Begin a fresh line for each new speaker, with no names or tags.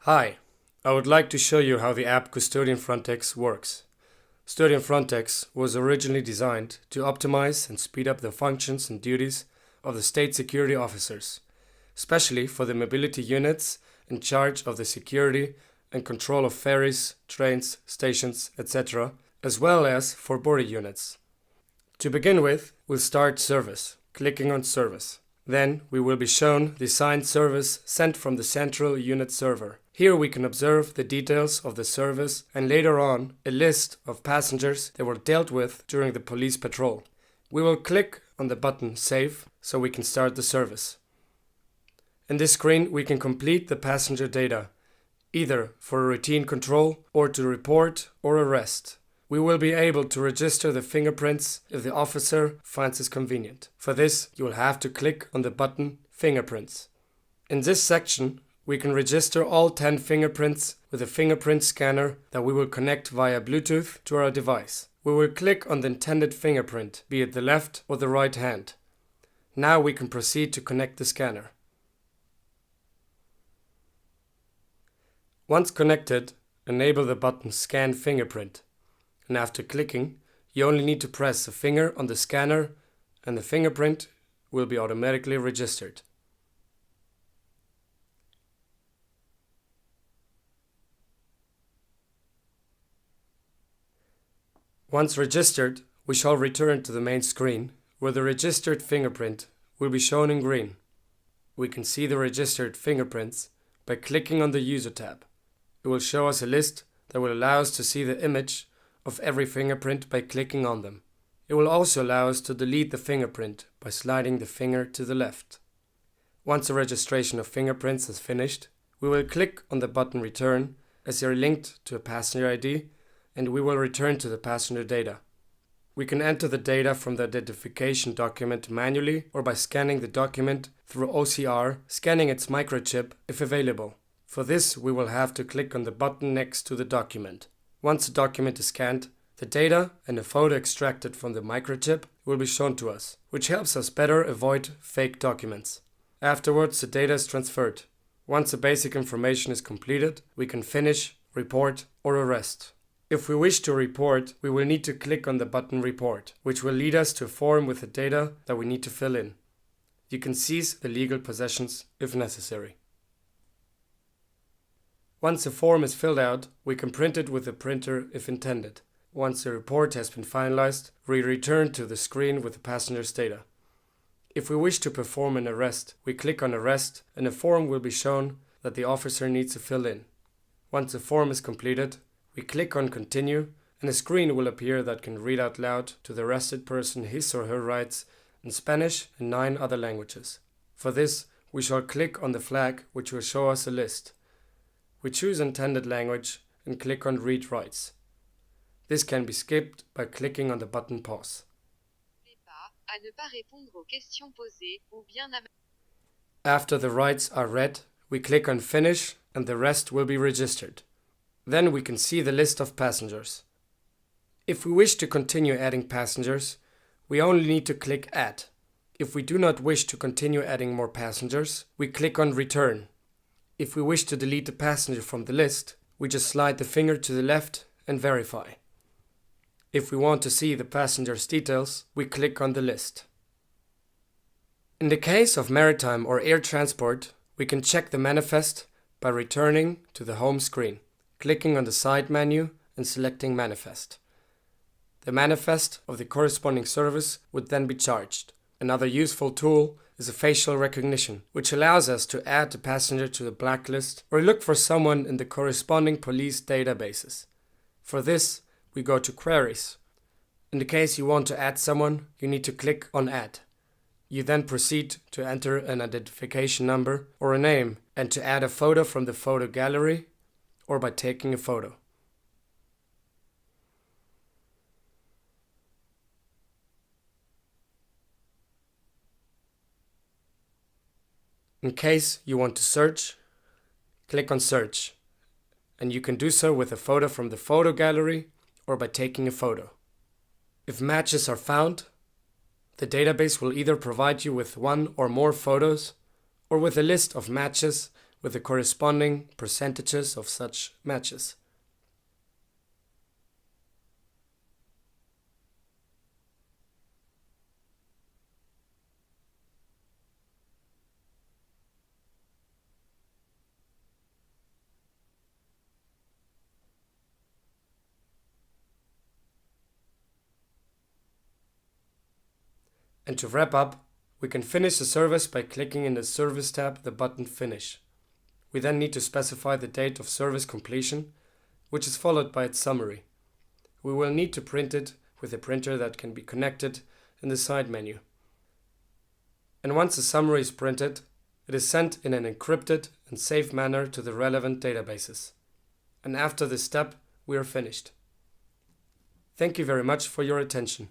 Hi, I would like to show you how the app Qstodian Frontex works. Qstodian Frontex was originally designed to optimize and speed up the functions and duties of the state security officers, especially for the mobility units in charge of the security and control of ferries, trains, stations, etc., as well as for border units. To begin with, we'll start service, clicking on service. Then we will be shown the assigned service sent from the central unit server. Here we can observe the details of the service and later on a list of passengers that were dealt with during the police patrol. We will click on the button Save so we can start the service. In this screen we can complete the passenger data, either for a routine control or to report or arrest. We will be able to register the fingerprints if the officer finds it convenient. For this, you will have to click on the button Fingerprints. In this section, we can register all 10 fingerprints with a fingerprint scanner that we will connect via Bluetooth to our device. We will click on the intended fingerprint, be it the left or the right hand. Now we can proceed to connect the scanner. Once connected, enable the button Scan Fingerprint. And after clicking, you only need to press a finger on the scanner and the fingerprint will be automatically registered. Once registered, we shall return to the main screen where the registered fingerprint will be shown in green. We can see the registered fingerprints by clicking on the User tab. It will show us a list that will allow us to see the image of every fingerprint by clicking on them. It will also allow us to delete the fingerprint by sliding the finger to the left. Once the registration of fingerprints is finished, we will click on the button Return as they are linked to a passenger ID and we will return to the passenger data. We can enter the data from the identification document manually or by scanning the document through OCR, scanning its microchip if available. For this, we will have to click on the button next to the document. Once the document is scanned, the data and a photo extracted from the microchip will be shown to us, which helps us better avoid fake documents. Afterwards, the data is transferred. Once the basic information is completed, we can finish, report, or arrest. If we wish to report, we will need to click on the button Report, which will lead us to a form with the data that we need to fill in. You can seize the legal possessions if necessary. Once the form is filled out, we can print it with the printer if intended. Once the report has been finalized, we return to the screen with the passenger's data. If we wish to perform an arrest, we click on Arrest and a form will be shown that the officer needs to fill in. Once the form is completed, we click on Continue and a screen will appear that can read out loud to the arrested person his or her rights in Spanish and 9 other languages. For this, we shall click on the flag which will show us a list. We choose intended language and click on Read Rights. This can be skipped by clicking on the button Pause. After the rights are read, we click on Finish and the rest will be registered. Then we can see the list of passengers. If we wish to continue adding passengers, we only need to click Add. If we do not wish to continue adding more passengers, we click on Return. If we wish to delete the passenger from the list, we just slide the finger to the left and verify. If we want to see the passenger's details, we click on the list. In the case of maritime or air transport, we can check the manifest by returning to the home screen, clicking on the side menu and selecting Manifest. The manifest of the corresponding service would then be charged. Another useful tool is a facial recognition, which allows us to add the passenger to the blacklist or look for someone in the corresponding police databases. For this, we go to Queries. In the case you want to add someone, you need to click on Add. You then proceed to enter an identification number or a name and to add a photo from the photo gallery or by taking a photo. In case you want to search, click on Search, and you can do so with a photo from the photo gallery or by taking a photo. If matches are found, the database will either provide you with one or more photos or with a list of matches with the corresponding percentages of such matches. And to wrap up, we can finish the service by clicking in the Service tab the button Finish. We then need to specify the date of service completion, which is followed by its summary. We will need to print it with a printer that can be connected in the side menu. And once the summary is printed, it is sent in an encrypted and safe manner to the relevant databases. And after this step, we are finished. Thank you very much for your attention.